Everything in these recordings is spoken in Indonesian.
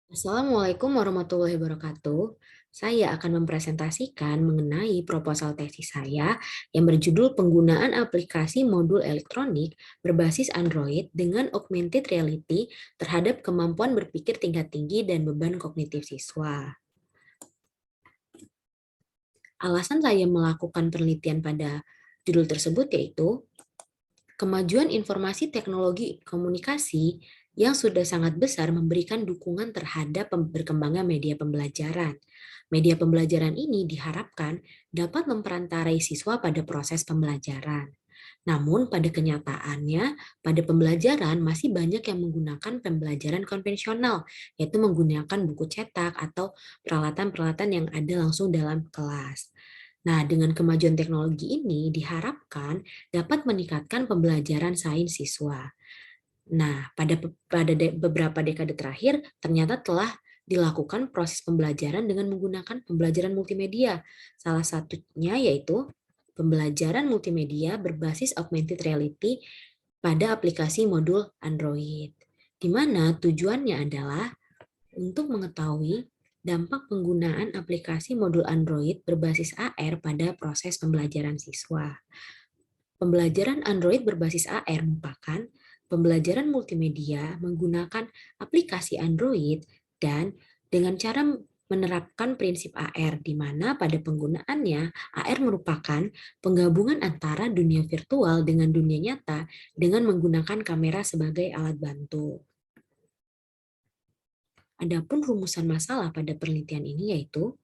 Assalamualaikum warahmatullahi wabarakatuh. Saya akan mempresentasikan mengenai proposal tesis saya yang berjudul penggunaan aplikasi modul elektronik berbasis Android dengan augmented reality terhadap kemampuan berpikir tingkat tinggi dan beban kognitif siswa. Alasan saya melakukan penelitian pada judul tersebut yaitu kemajuan informasi teknologi komunikasi yang sudah sangat besar memberikan dukungan terhadap berkembangnya media pembelajaran. Media pembelajaran ini diharapkan dapat memperantarai siswa pada proses pembelajaran. Namun pada kenyataannya, pada pembelajaran masih banyak yang menggunakan pembelajaran konvensional, yaitu menggunakan buku cetak atau peralatan-peralatan yang ada langsung dalam kelas. Nah, dengan kemajuan teknologi ini diharapkan dapat meningkatkan pembelajaran sains siswa. Nah, pada beberapa dekade terakhir ternyata telah dilakukan proses pembelajaran dengan menggunakan pembelajaran multimedia. Salah satunya yaitu pembelajaran multimedia berbasis augmented reality pada aplikasi modul Android, di mana tujuannya adalah untuk mengetahui dampak penggunaan aplikasi modul Android berbasis AR pada proses pembelajaran siswa. Pembelajaran Android berbasis AR merupakan pembelajaran multimedia menggunakan aplikasi Android dan dengan cara menerapkan prinsip AR, di mana pada penggunaannya AR merupakan penggabungan antara dunia virtual dengan dunia nyata dengan menggunakan kamera sebagai alat bantu. Adapun rumusan masalah pada penelitian ini yaitu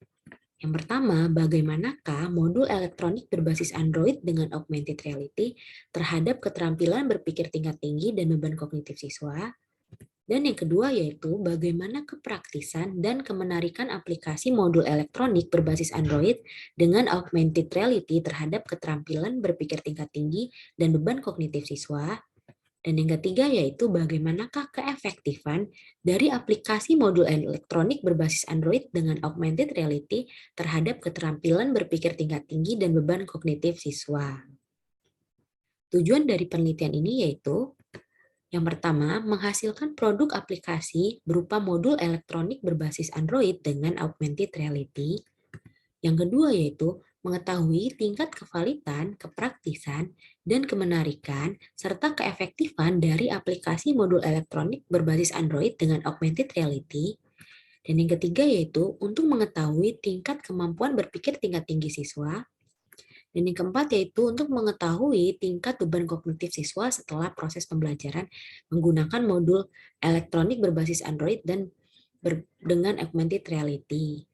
yang pertama, bagaimanakah modul elektronik berbasis Android dengan augmented reality terhadap keterampilan berpikir tingkat tinggi dan beban kognitif siswa? Dan yang kedua yaitu bagaimana kepraktisan dan kemenarikan aplikasi modul elektronik berbasis Android dengan augmented reality terhadap keterampilan berpikir tingkat tinggi dan beban kognitif siswa? Dan yang ketiga yaitu bagaimanakah keefektifan dari aplikasi modul elektronik berbasis Android dengan augmented reality terhadap keterampilan berpikir tingkat tinggi dan beban kognitif siswa. Tujuan dari penelitian ini yaitu yang pertama, menghasilkan produk aplikasi berupa modul elektronik berbasis Android dengan augmented reality. Yang kedua yaitu mengetahui tingkat kevalitan, kepraktisan, dan kemenarikan, serta keefektifan dari aplikasi modul elektronik berbasis Android dengan augmented reality. Dan yang ketiga yaitu untuk mengetahui tingkat kemampuan berpikir tingkat tinggi siswa. Dan yang keempat yaitu untuk mengetahui tingkat beban kognitif siswa setelah proses pembelajaran menggunakan modul elektronik berbasis Android dan dengan augmented reality.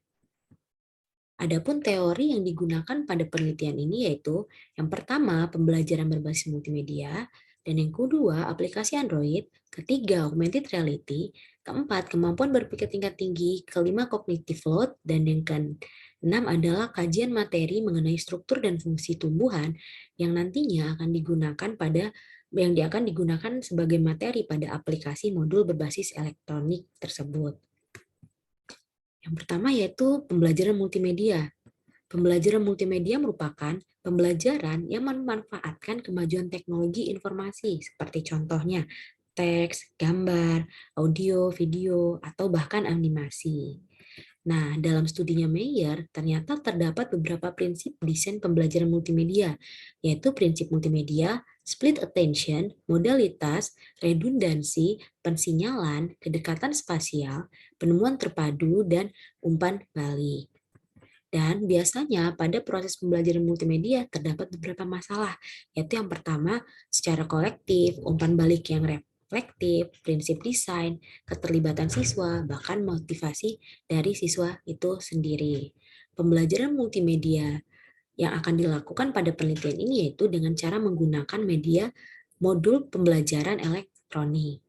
Adapun teori yang digunakan pada penelitian ini yaitu yang pertama pembelajaran berbasis multimedia, dan yang kedua aplikasi Android, ketiga augmented reality, keempat kemampuan berpikir tingkat tinggi, kelima cognitive load, dan yang keenam adalah kajian materi mengenai struktur dan fungsi tumbuhan yang nantinya akan digunakan sebagai materi pada aplikasi modul berbasis elektronik tersebut. Yang pertama yaitu pembelajaran multimedia. Pembelajaran multimedia merupakan pembelajaran yang memanfaatkan kemajuan teknologi informasi, seperti contohnya teks, gambar, audio, video, atau bahkan animasi. Nah, dalam studinya Mayer, ternyata terdapat beberapa prinsip desain pembelajaran multimedia, yaitu prinsip multimedia, split attention, modalitas, redundansi, pensinyalan, kedekatan spasial, penemuan terpadu, dan umpan balik. Dan biasanya pada proses pembelajaran multimedia terdapat beberapa masalah, yaitu yang pertama secara kolektif, umpan balik yang reflektif, prinsip desain, keterlibatan siswa, bahkan motivasi dari siswa itu sendiri. Pembelajaran multimedia yang akan dilakukan pada penelitian ini yaitu dengan cara menggunakan media modul pembelajaran elektronik.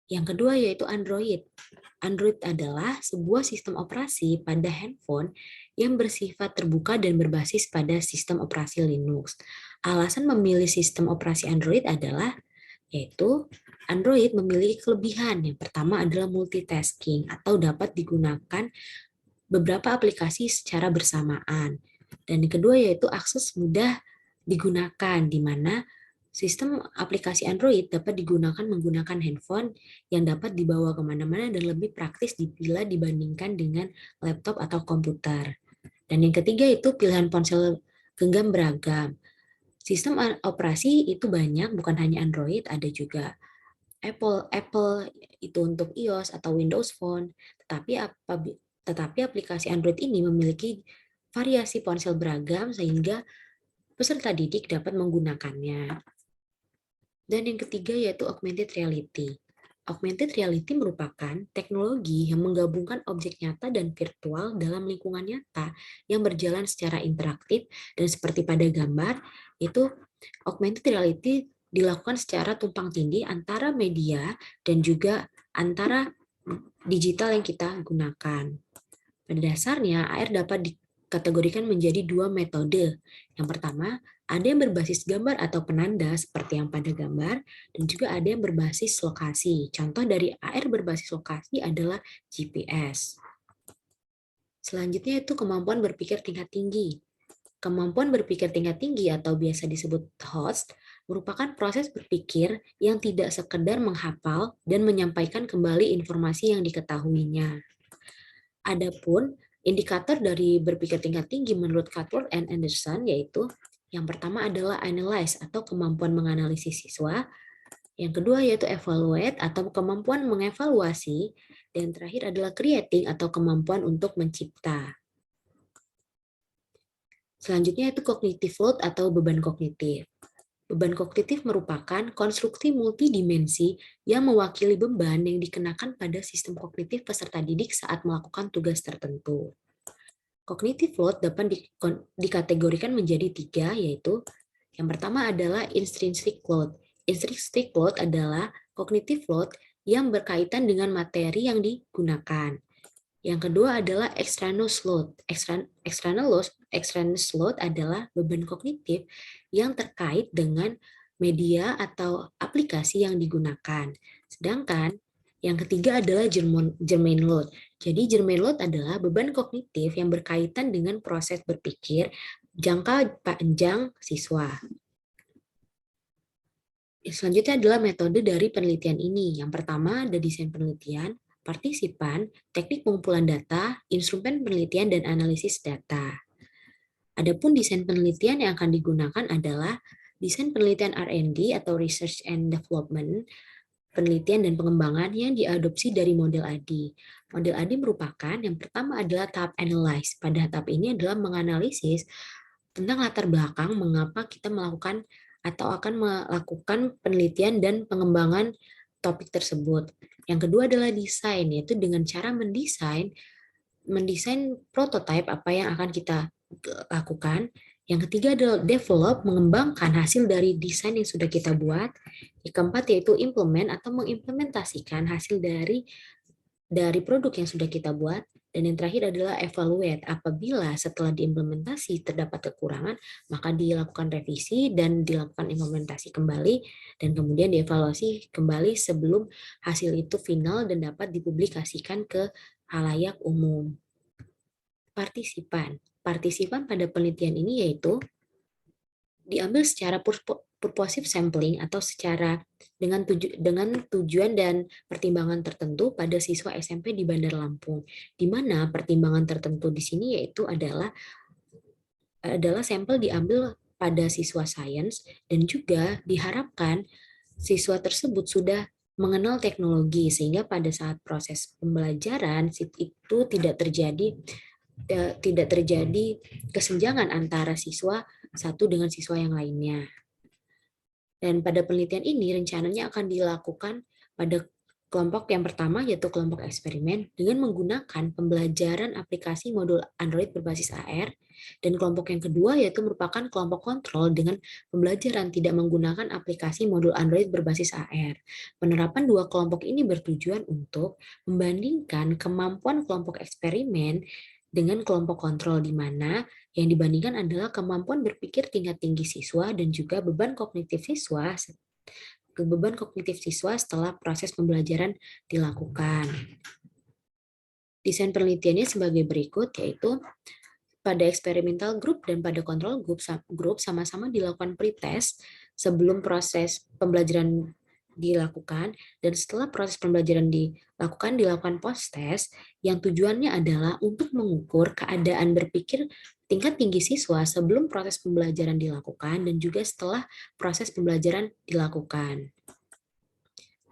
Yang kedua yaitu Android. Android adalah sebuah sistem operasi pada handphone yang bersifat terbuka dan berbasis pada sistem operasi Linux. Alasan memilih sistem operasi Android adalah yaitu Android memiliki kelebihan. Yang pertama adalah multitasking atau dapat digunakan beberapa aplikasi secara bersamaan. Dan yang kedua yaitu akses mudah digunakan, di mana Sistem aplikasi Android dapat digunakan menggunakan handphone yang dapat dibawa kemana-mana dan lebih praktis bila dibandingkan dengan laptop atau komputer. Dan yang ketiga itu pilihan ponsel genggam beragam. Sistem operasi itu banyak, bukan hanya Android, ada juga Apple itu untuk iOS atau Windows Phone. Tetapi aplikasi Android ini memiliki variasi ponsel beragam sehingga peserta didik dapat menggunakannya. Dan yang ketiga yaitu augmented reality. Augmented reality merupakan teknologi yang menggabungkan objek nyata dan virtual dalam lingkungan nyata yang berjalan secara interaktif, dan seperti pada gambar, itu augmented reality dilakukan secara tumpang tindih antara media dan juga antara digital yang kita gunakan. Pada dasarnya, AR dapat dikategorikan menjadi dua metode. Yang pertama, ada yang berbasis gambar atau penanda seperti yang pada gambar, dan juga ada yang berbasis lokasi. Contoh dari AR berbasis lokasi adalah GPS. Selanjutnya itu kemampuan berpikir tingkat tinggi. Kemampuan berpikir tingkat tinggi atau biasa disebut HOST merupakan proses berpikir yang tidak sekedar menghafal dan menyampaikan kembali informasi yang diketahuinya. Adapun indikator dari berpikir tingkat tinggi menurut Cutler and Anderson yaitu yang pertama adalah analyze atau kemampuan menganalisis siswa, yang kedua yaitu evaluate atau kemampuan mengevaluasi, dan terakhir adalah creating atau kemampuan untuk mencipta. Selanjutnya itu cognitive load atau beban kognitif. Beban kognitif merupakan konstruksi multidimensi yang mewakili beban yang dikenakan pada sistem kognitif peserta didik saat melakukan tugas tertentu. Cognitive load dapat dikategorikan menjadi tiga, yaitu yang pertama adalah intrinsic load. Intrinsic load adalah cognitive load yang berkaitan dengan materi yang digunakan. Yang kedua adalah extraneous load. Extraneous load adalah beban kognitif yang terkait dengan media atau aplikasi yang digunakan. Sedangkan yang ketiga adalah germane load. Jadi germane load adalah beban kognitif yang berkaitan dengan proses berpikir jangka panjang siswa. Selanjutnya adalah metode dari penelitian ini. Yang pertama ada desain penelitian, partisipan, teknik pengumpulan data, instrumen penelitian, dan analisis data. Adapun desain penelitian yang akan digunakan adalah desain penelitian R&D atau Research and Development, penelitian dan pengembangan yang diadopsi dari model ADI. Model ADI merupakan yang pertama adalah tahap analyze. Pada tahap ini adalah menganalisis tentang latar belakang mengapa kita melakukan atau akan melakukan penelitian dan pengembangan topik tersebut. Yang kedua adalah desain, yaitu dengan cara mendesain prototipe apa yang akan kita lakukan. Yang ketiga adalah develop, mengembangkan hasil dari desain yang sudah kita buat. Yang keempat yaitu implement atau mengimplementasikan hasil dari produk yang sudah kita buat. Dan yang terakhir adalah evaluate. Apabila setelah diimplementasi terdapat kekurangan, maka dilakukan revisi dan dilakukan implementasi kembali, dan kemudian dievaluasi kembali sebelum hasil itu final dan dapat dipublikasikan ke khalayak umum. Partisipan. Partisipan pada penelitian ini yaitu diambil secara purposive sampling atau secara dengan tujuan dan pertimbangan tertentu pada siswa SMP di Bandar Lampung, di mana pertimbangan tertentu di sini yaitu adalah sampel diambil pada siswa sains, dan juga diharapkan siswa tersebut sudah mengenal teknologi sehingga pada saat proses pembelajaran itu tidak terjadi kesenjangan antara siswa satu dengan siswa yang lainnya. Dan pada penelitian ini rencananya akan dilakukan pada kelompok yang pertama yaitu kelompok eksperimen dengan menggunakan pembelajaran aplikasi modul Android berbasis AR, dan kelompok yang kedua yaitu merupakan kelompok kontrol dengan pembelajaran tidak menggunakan aplikasi modul Android berbasis AR. Penerapan dua kelompok ini bertujuan untuk membandingkan kemampuan kelompok eksperimen dengan kelompok kontrol, di mana yang dibandingkan adalah kemampuan berpikir tingkat tinggi siswa dan juga beban kognitif siswa setelah proses pembelajaran dilakukan. Desain penelitiannya sebagai berikut, yaitu pada experimental group dan pada control group sama-sama dilakukan pretest sebelum proses pembelajaran dilakukan, dan setelah proses pembelajaran dilakukan post-test, yang tujuannya adalah untuk mengukur keadaan berpikir tingkat tinggi siswa sebelum proses pembelajaran dilakukan dan juga setelah proses pembelajaran dilakukan.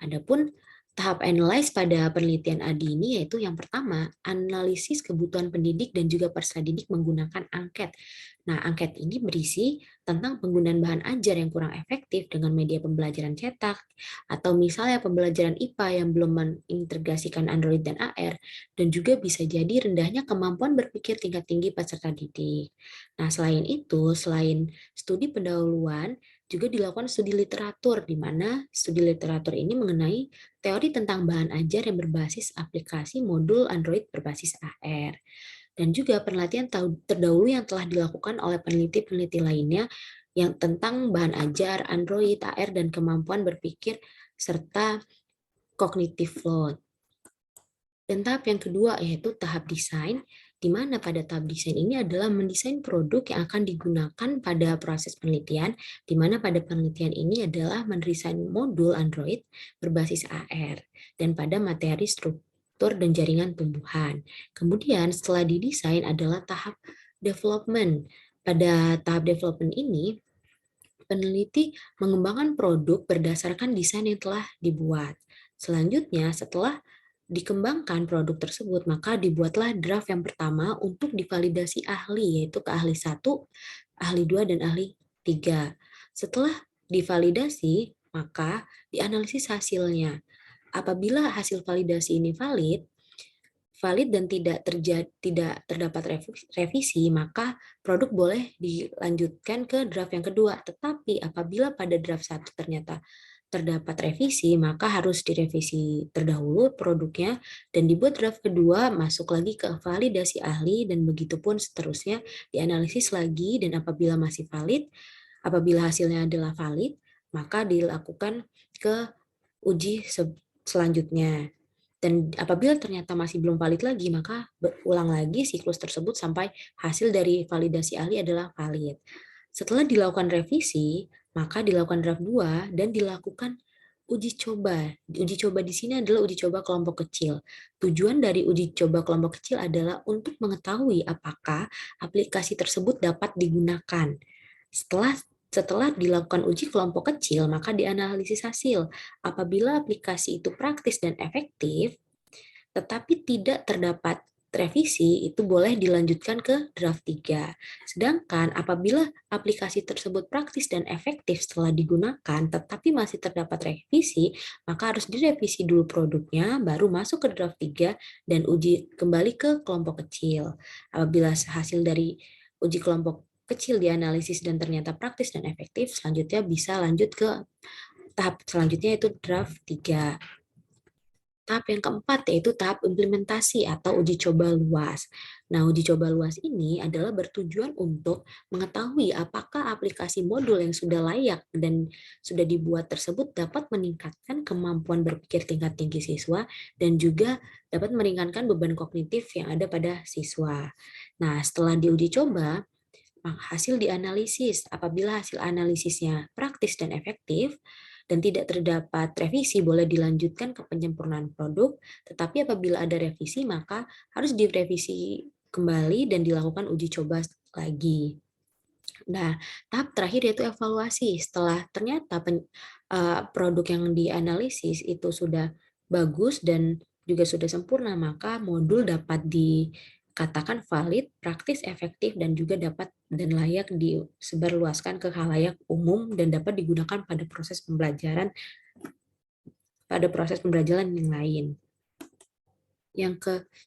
Adapun tahap analyze pada penelitian ADI ini yaitu yang pertama, analisis kebutuhan pendidik dan juga peserta didik menggunakan angket. Nah, angket ini berisi tentang penggunaan bahan ajar yang kurang efektif dengan media pembelajaran cetak, atau misalnya pembelajaran IPA yang belum mengintegrasikan Android dan AR, dan juga bisa jadi rendahnya kemampuan berpikir tingkat tinggi peserta didik. Nah, selain itu, selain studi pendahuluan, juga dilakukan studi literatur, di mana studi literatur ini mengenai teori tentang bahan ajar yang berbasis aplikasi modul Android berbasis AR. Dan juga penelitian terdahulu yang telah dilakukan oleh peneliti-peneliti lainnya yang tentang bahan ajar, Android, AR, dan kemampuan berpikir, serta cognitive load. Dan tahap yang kedua yaitu tahap desain, di mana pada tahap desain ini adalah mendesain produk yang akan digunakan pada proses penelitian, di mana pada penelitian ini adalah mendesain modul Android berbasis AR, dan pada materi struktur dan jaringan tumbuhan. Kemudian setelah didesain adalah tahap development. Pada tahap development ini, peneliti mengembangkan produk berdasarkan desain yang telah dibuat. Selanjutnya, setelah dikembangkan produk tersebut, maka dibuatlah draft yang pertama untuk divalidasi ahli, yaitu ke ahli 1, ahli 2, dan ahli 3. Setelah divalidasi, maka dianalisis hasilnya. Apabila hasil validasi ini valid dan tidak terdapat revisi, maka produk boleh dilanjutkan ke draft yang kedua. Tetapi apabila pada draft 1 ternyata terdapat revisi, maka harus direvisi terdahulu produknya dan dibuat draft kedua, masuk lagi ke validasi ahli, dan begitu pun seterusnya, dianalisis lagi, dan apabila masih valid, apabila hasilnya adalah valid, maka dilakukan ke uji selanjutnya. Dan apabila ternyata masih belum valid lagi, maka berulang lagi siklus tersebut sampai hasil dari validasi ahli adalah valid. Setelah dilakukan revisi, maka dilakukan draft 2 dan dilakukan uji coba. Uji coba di sini adalah uji coba kelompok kecil. Tujuan dari uji coba kelompok kecil adalah untuk mengetahui apakah aplikasi tersebut dapat digunakan. Setelah dilakukan uji kelompok kecil, maka dianalisis hasil. Apabila aplikasi itu praktis dan efektif, tetapi tidak terdapat revisi, itu boleh dilanjutkan ke draft 3. Sedangkan apabila aplikasi tersebut praktis dan efektif setelah digunakan, tetapi masih terdapat revisi, maka harus direvisi dulu produknya, baru masuk ke draft 3 dan uji kembali ke kelompok kecil. Apabila hasil dari uji kelompok kecil dianalisis dan ternyata praktis dan efektif, selanjutnya bisa lanjut ke tahap selanjutnya, yaitu draft 3. Tahap yang keempat yaitu tahap implementasi atau uji coba luas. Nah, uji coba luas ini adalah bertujuan untuk mengetahui apakah aplikasi modul yang sudah layak dan sudah dibuat tersebut dapat meningkatkan kemampuan berpikir tingkat tinggi siswa dan juga dapat meringankan beban kognitif yang ada pada siswa. Nah, setelah diuji coba, hasil dianalisis. Apabila hasil analisisnya praktis dan efektif, dan tidak terdapat revisi, boleh dilanjutkan ke penyempurnaan produk, tetapi apabila ada revisi, maka harus direvisi kembali dan dilakukan uji coba lagi. Nah, tahap terakhir yaitu evaluasi. Setelah ternyata produk yang dianalisis itu sudah bagus dan juga sudah sempurna, maka modul dapat dikatakan valid, praktis, efektif, dan juga dapat dan layak disebarluaskan ke khalayak umum dan dapat digunakan pada proses pembelajaran yang lain.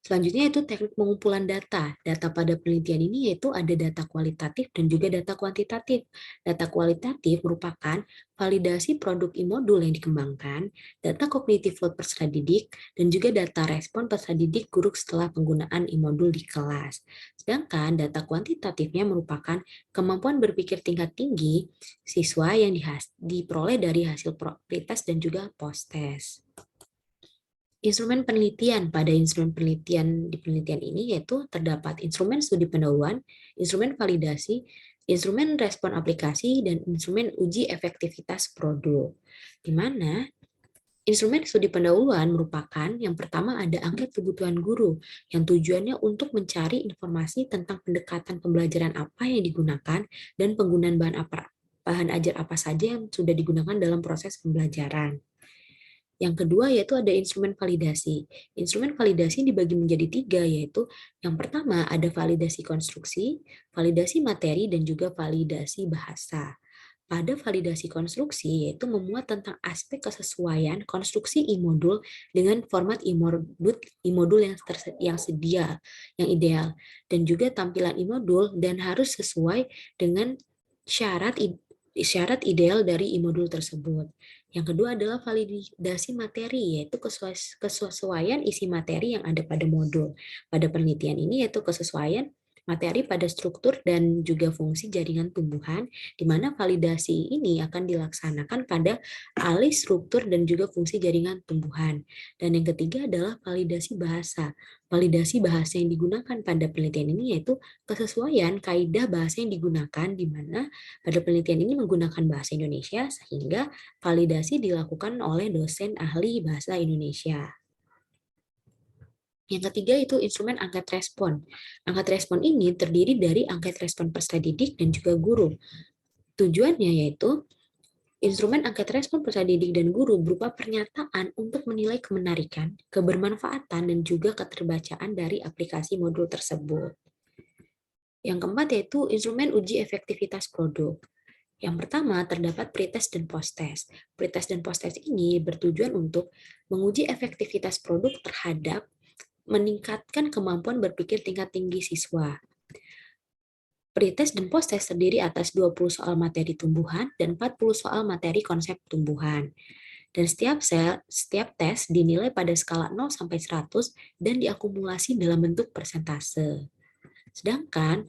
Selanjutnya itu teknik pengumpulan data. Data pada penelitian ini yaitu ada data kualitatif dan juga data kuantitatif. Data kualitatif merupakan validasi produk e-modul yang dikembangkan, data kognitif load peserta didik, dan juga data respon peserta didik guru setelah penggunaan e-modul di kelas. Sedangkan data kuantitatifnya merupakan kemampuan berpikir tingkat tinggi siswa yang diperoleh dari hasil pretest dan juga post-test. Instrumen penelitian. Pada instrumen penelitian di penelitian ini yaitu terdapat instrumen studi pendahuluan, instrumen validasi, instrumen respon aplikasi, dan instrumen uji efektivitas produk. Di mana instrumen studi pendahuluan merupakan yang pertama ada angket kebutuhan guru yang tujuannya untuk mencari informasi tentang pendekatan pembelajaran apa yang digunakan dan penggunaan bahan ajar apa saja yang sudah digunakan dalam proses pembelajaran. Yang kedua yaitu ada instrumen validasi. Instrumen validasi dibagi menjadi tiga, yaitu yang pertama ada validasi konstruksi, validasi materi, dan juga validasi bahasa. Pada validasi konstruksi yaitu memuat tentang aspek kesesuaian konstruksi e-modul dengan format e-modul yang sedia, yang ideal, dan juga tampilan e-modul dan harus sesuai dengan syarat syarat ideal dari e-modul tersebut. Yang kedua adalah validasi materi, yaitu kesesuaian isi materi yang ada pada modul. Pada penelitian ini yaitu kesesuaian materi pada struktur dan juga fungsi jaringan tumbuhan, di mana validasi ini akan dilaksanakan pada alih struktur dan juga fungsi jaringan tumbuhan. Dan yang ketiga adalah validasi bahasa. Validasi bahasa yang digunakan pada penelitian ini yaitu kesesuaian kaidah bahasa yang digunakan, di mana pada penelitian ini menggunakan bahasa Indonesia, sehingga validasi dilakukan oleh dosen ahli bahasa Indonesia. Yang ketiga itu instrumen angket respon. Angket respon ini terdiri dari angket respon peserta didik dan juga guru. Tujuannya yaitu instrumen angket respon peserta didik dan guru berupa pernyataan untuk menilai kemenarikan, kebermanfaatan, dan juga keterbacaan dari aplikasi modul tersebut. Yang keempat yaitu instrumen uji efektivitas produk. Yang pertama, terdapat pretest dan post-test. Pretest dan post-test ini bertujuan untuk menguji efektivitas produk terhadap meningkatkan kemampuan berpikir tingkat tinggi siswa. Pretest dan post-test terdiri atas 20 soal materi tumbuhan dan 40 soal materi konsep tumbuhan. Dan setiap tes dinilai pada skala 0 sampai 100 dan diakumulasi dalam bentuk persentase. Sedangkan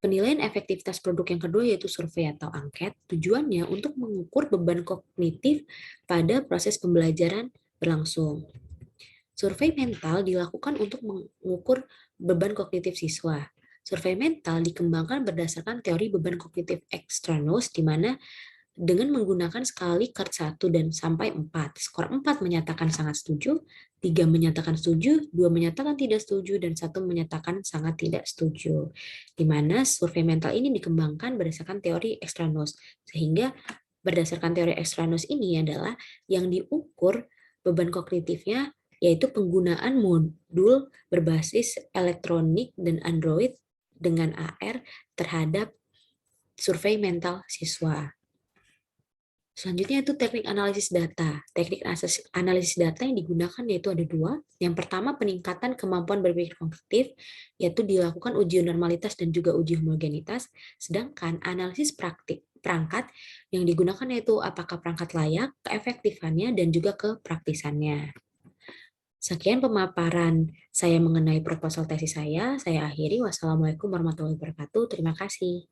penilaian efektivitas produk yang kedua yaitu survei atau angket, tujuannya untuk mengukur beban kognitif pada proses pembelajaran berlangsung. Survei mental dilakukan untuk mengukur beban kognitif siswa. Survei mental dikembangkan berdasarkan teori beban kognitif Extranos, di mana dengan menggunakan skala Likert 1 dan sampai 4. Skor 4 menyatakan sangat setuju, 3 menyatakan setuju, 2 menyatakan tidak setuju, dan 1 menyatakan sangat tidak setuju. Di mana survei mental ini dikembangkan berdasarkan teori Extranos. Sehingga berdasarkan teori Extranos ini adalah yang diukur beban kognitifnya yaitu penggunaan modul berbasis elektronik dan Android dengan AR terhadap survei mental siswa. Selanjutnya itu teknik analisis data. Teknik analisis data yang digunakan yaitu ada dua. Yang pertama peningkatan kemampuan berpikir kognitif, yaitu dilakukan uji normalitas dan juga uji homogenitas. Sedangkan analisis perangkat yang digunakan yaitu apakah perangkat layak, keefektifannya, dan juga kepraktisannya. Sekian pemaparan saya mengenai proposal tesis saya. Saya akhiri. Wassalamualaikum warahmatullahi wabarakatuh. Terima kasih.